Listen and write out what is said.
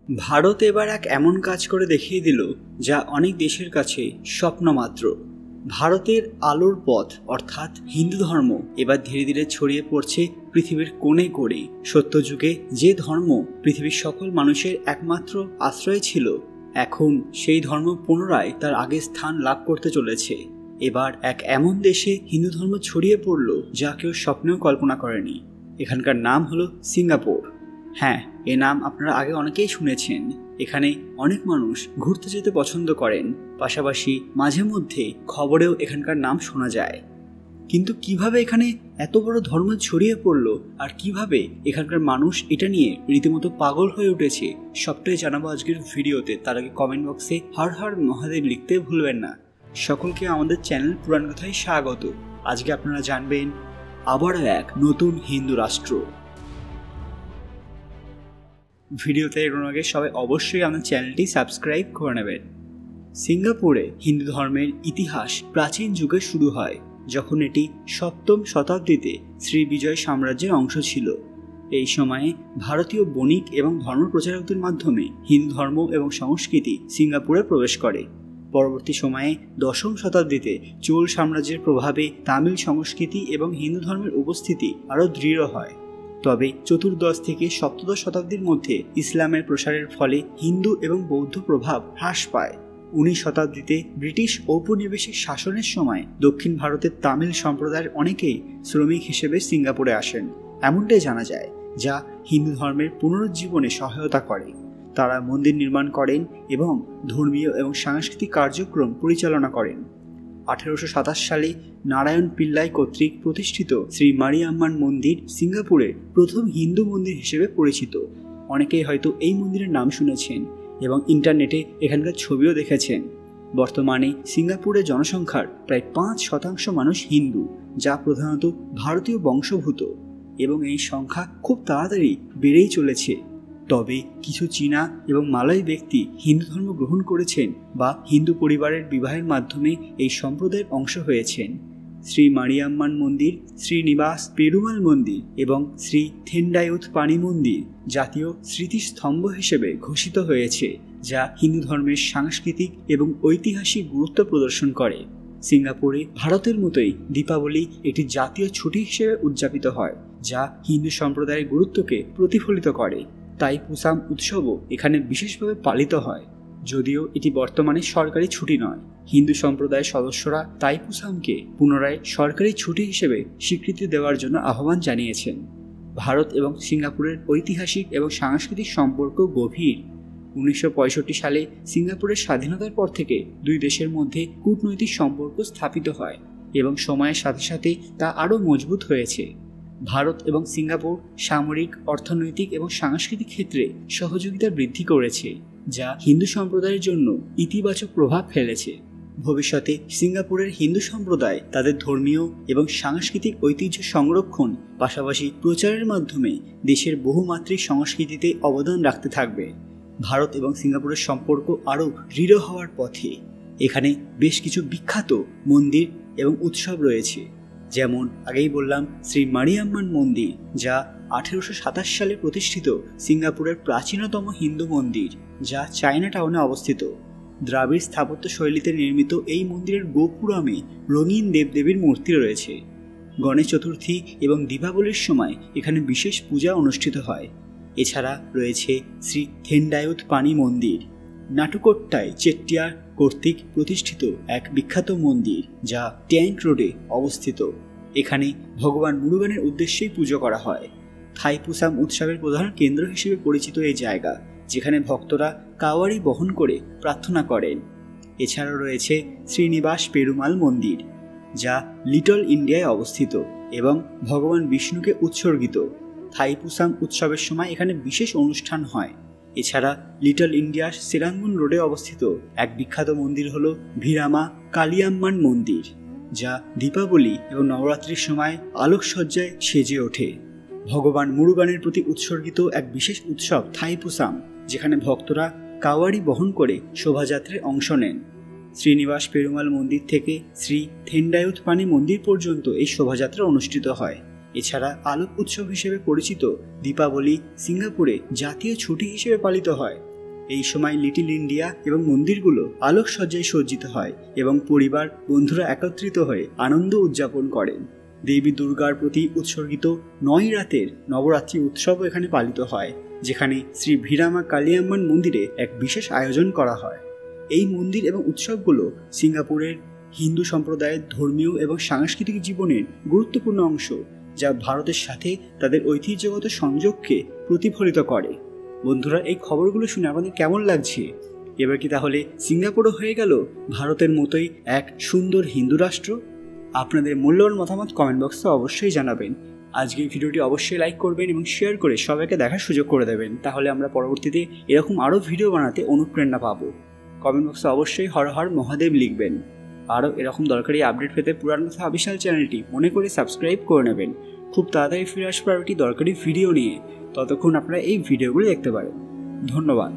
ভারত এবার এক এমন কাজ করে দেখিয়ে দিল যা অনেক দেশের কাছে স্বপ্ন মাত্র। ভারতের আলোর পথ অর্থাৎ হিন্দু ধর্ম এবার ধীরে ধীরে ছড়িয়ে পড়ছে পৃথিবীর কোণে কোণে। সত্যযুগে যে ধর্ম পৃথিবীর সকল মানুষের একমাত্র আশ্রয় ছিল, এখন সেই ধর্ম পুনরায় তার আগের স্থান লাভ করতে চলেছে। এবার এক এমন দেশে হিন্দু ধর্ম ছড়িয়ে পড়ল যা কেউ স্বপ্নেও কল্পনা করেনি। এখানকার নাম হলো সিঙ্গাপুর। হ্যাঁ, এ নাম আপনারা আগে অনেকেই শুনেছেন। এখানে অনেক মানুষ ঘুরতে যেতে পছন্দ করেন, পাশাপাশি মাঝে মধ্যে খবরেও এখানকার নাম শোনা যায়। কিন্তু কিভাবে এখানে এত বড় ধর্ম ছড়িয়ে পড়ল আর কিভাবে এখানকার মানুষ এটা নিয়ে রীতিমতো পাগল হয়ে উঠেছে, সবটাই জানাবো আজকের ভিডিওতে। তার আগে কমেন্ট বক্সে হর হর মহাদেব লিখতে ভুলবেন না। সকলকে আমাদের চ্যানেল পুরাণ কথায় স্বাগত। আজকে আপনারা জানবেন আবারও এক নতুন হিন্দু রাষ্ট্র। ভিডিওতে এগোনোর আগে সবাই অবশ্যই আমাদের চ্যানেলটি সাবস্ক্রাইব করে নেবেন। সিঙ্গাপুরে হিন্দু ধর্মের ইতিহাস প্রাচীন যুগে শুরু হয়, যখন এটি সপ্তম শতাব্দীতে শ্রী বিজয় সাম্রাজ্যের অংশ ছিল। এই সময়ে ভারতীয় বণিক এবং ধর্মপ্রচারকদের মাধ্যমে হিন্দু ধর্ম এবং সংস্কৃতি সিঙ্গাপুরে প্রবেশ করে। পরবর্তী সময়ে দশম শতাব্দীতে চোল সাম্রাজ্যের প্রভাবে তামিল সংস্কৃতি এবং হিন্দু ধর্মের উপস্থিতি আরও দৃঢ় হয়। তবে চতুর্দশ থেকে সপ্তদশ শতাব্দীর মধ্যে ইসলামের প্রসারের ফলে হিন্দু এবং বৌদ্ধ প্রভাব হ্রাস পায়। 19 শতাব্দীতে ব্রিটিশ ঔপনিবেশিক শাসনের সময় দক্ষিণ ভারতের তামিল সম্প্রদায়ের অনেকেই শ্রমিক হিসেবে সিঙ্গাপুরে আসেন, এমনটাই জানা যায়, যা হিন্দু ধর্মের পুনরুজ্জীবনে সহায়তা করে। তারা মন্দির নির্মাণ করেন এবং ধর্মীয় এবং সাংস্কৃতিক কার্যক্রম পরিচালনা করেন। 1827 সালে নারায়ণ পিল্লাই কর্তৃক প্রতিষ্ঠিত শ্রী মারিয়াম্মান মন্দির সিঙ্গাপুরের প্রথম হিন্দু মন্দির হিসেবে পরিচিত। অনেকেই হয়তো এই মন্দিরের নাম শুনেছেন এবং ইন্টারনেটে এখানকার ছবিও দেখেছেন। বর্তমানে সিঙ্গাপুরের জনসংখ্যার প্রায় 5% মানুষ হিন্দু, যা প্রধানত ভারতীয় বংশোদ্ভূত, এবং এই সংখ্যা খুব তাড়াতাড়ি বেড়েই চলেছে। তবে কিছু চীনা এবং মালয় ব্যক্তি হিন্দু ধর্ম গ্রহণ করেছেন বা হিন্দু পরিবারের বিবাহের মাধ্যমে এই সম্প্রদায়ের অংশ হয়েছেন। শ্রী মারিয়াম্মান মন্দির, শ্রীনিবাস পেরুমাল মন্দির এবং শ্রী থেন্ডায়ুথ পানি মন্দির জাতীয় স্মৃতিস্তম্ভ হিসেবে ঘোষিত হয়েছে, যা হিন্দু ধর্মের সাংস্কৃতিক এবং ঐতিহাসিক গুরুত্ব প্রদর্শন করে। সিঙ্গাপুরে ভারতের মতোই দীপাবলি একটি জাতীয় ছুটি হিসেবে উদযাপিত হয়, যা হিন্দু সম্প্রদায়ের গুরুত্বকে প্রতিফলিত করে। তাইপুসাম উৎসবও এখানে বিশেষভাবে পালিত হয়, যদিও এটি বর্তমানে সরকারি ছুটি নয়। হিন্দু সম্প্রদায়ের সদস্যরা তাইপুসামকে পুনরায় সরকারি ছুটি হিসেবে স্বীকৃতি দেওয়ার জন্য আহ্বান জানিয়েছেন। ভারত এবং সিঙ্গাপুরের ঐতিহাসিক এবং সাংস্কৃতিক সম্পর্ক গভীর। 1965 সালে সিঙ্গাপুরের স্বাধীনতার পর থেকে দুই দেশের মধ্যে কূটনৈতিক সম্পর্ক স্থাপিত হয় এবং সময়ের সাথে সাথে তা আরও মজবুত হয়েছে। ভারত এবং সিঙ্গাপুর সামরিক, অর্থনৈতিক এবং সাংস্কৃতিক ক্ষেত্রে সহযোগিতা বৃদ্ধি করেছে, যা হিন্দু সম্প্রদায়ের জন্য ইতিবাচক প্রভাব ফেলেছে। ভবিষ্যতে সিঙ্গাপুরের হিন্দু সম্প্রদায় তাদের ধর্মীয় এবং সাংস্কৃতিক ঐতিহ্য সংরক্ষণ পাশাপাশি প্রচারের মাধ্যমে দেশের বহুমাত্রিক সংস্কৃতিতে অবদান রাখতে থাকবে। ভারত এবং সিঙ্গাপুরের সম্পর্ক আরও দৃঢ় হওয়ার পথে। এখানে বেশ কিছু বিখ্যাত মন্দির এবং উৎসব রয়েছে, যেমন আগেই বললাম শ্রী মারিয়াম্মান মন্দির, যা 1827 সালে প্রতিষ্ঠিত সিঙ্গাপুরের প্রাচীনতম হিন্দু মন্দির, যা চায়না টাউনে অবস্থিত। দ্রাবিড় স্থাপত্য শৈলীতে নির্মিত এই মন্দিরের গোপুরমে রঙিন দেবদেবীর মূর্তি রয়েছে। গণেশ চতুর্থী এবং দীপাবলির সময় এখানে বিশেষ পূজা অনুষ্ঠিত হয়। এছাড়া রয়েছে শ্রী থেন্ডায়ুথ পানি মন্দির, নাটুকোট্টায় চেট্টিয়ার কর্তৃক প্রতিষ্ঠিত এক বিখ্যাত মন্দির, যা ট্যাঙ্ক রোডে অবস্থিত। এখানে ভগবান মুরুগানের উদ্দেশ্যেই পুজো করা হয়। থাইপুসাম উৎসবের প্রধান কেন্দ্র হিসেবে পরিচিত এই জায়গা, যেখানে ভক্তরা কাওয়ারি বহন করে প্রার্থনা করেন। এছাড়াও রয়েছে শ্রীনিবাস পেরুমাল মন্দির, যা লিটল ইন্ডিয়ায় অবস্থিত এবং ভগবান বিষ্ণুকে উৎসর্গিত। থাইপুসাম উৎসবের সময় এখানে বিশেষ অনুষ্ঠান হয়। এছাড়া লিটল ইন্ডিয়ার সেরাঙ্গুন রোডে অবস্থিত এক বিখ্যাত মন্দির হল ভিরামা কালিয়াম্মান মন্দির, যা দীপাবলি এবং নবরাত্রির সময় আলোকসজ্জায় সেজে ওঠে। ভগবান মুরুগানের প্রতি উৎসর্গিত এক বিশেষ উৎসব থাইপুসাম, যেখানে ভক্তরা কাওয়ারি বহন করে শোভাযাত্রায় অংশ নেন। শ্রীনিবাস পেরুমাল মন্দির থেকে শ্রী থেন্ডায়ুথ পানি মন্দির পর্যন্ত এই শোভাযাত্রা অনুষ্ঠিত হয়। এছাড়া আলোক উৎসব হিসেবে পরিচিত দীপাবলি সিঙ্গাপুরে জাতীয় ছুটি হিসেবে পালিত হয়। এই সময় লিটল ইন্ডিয়া এবং মন্দিরগুলো আলোকসজ্জায় সজ্জিত হয় এবং পরিবার বন্ধুরা একত্রিত হয়ে আনন্দ উদযাপন করেন। দেবী দুর্গার প্রতি উৎসর্গিত 9 রাতের নবরাত্রি উৎসবও এখানে পালিত হয়, যেখানে শ্রী ভিরামা কালিয়াম্মান মন্দিরে এক বিশেষ আয়োজন করা হয়। এই মন্দির এবং উৎসবগুলো সিঙ্গাপুরের হিন্দু সম্প্রদায়ের ধর্মীয় এবং সাংস্কৃতিক জীবনের গুরুত্বপূর্ণ অংশ, যা ভারতের সাথে তাদের ঐতিহ্যগত সংযোগকে প্রতিফলিত করে। বন্ধুরা, এই খবরগুলো শুনে আপনাদের কেমন লাগছে? এবার কি তাহলে সিঙ্গাপুরও হয়ে গেল ভারতের মতোই এক সুন্দর হিন্দু রাষ্ট্র? আপনাদের মূল্যবান মতামত কমেন্ট বক্সে অবশ্যই জানাবেন। আজকের ভিডিওটি অবশ্যই লাইক করবেন এবং শেয়ার করে সবাইকে দেখার সুযোগ করে দেবেন, তাহলে আমরা পরবর্তীতে এরকম আরও ভিডিও বানাতে অনুপ্রেরণা পাবো। কমেন্ট বক্সে অবশ্যই হর হর মহাদেব লিখবেন। আরও এরকম দরকারি আপডেট পেতে পুরাণ কথা বিশাল চ্যানেলটি মনে করে সাবস্ক্রাইব করে নেবেন। খুব তাড়াতাড়ি ফিরে আসবো একটি দরকারি ভিডিও নিয়ে। ততক্ষণ আপনারা এই ভিডিওগুলো দেখতে পারেন। ধন্যবাদ।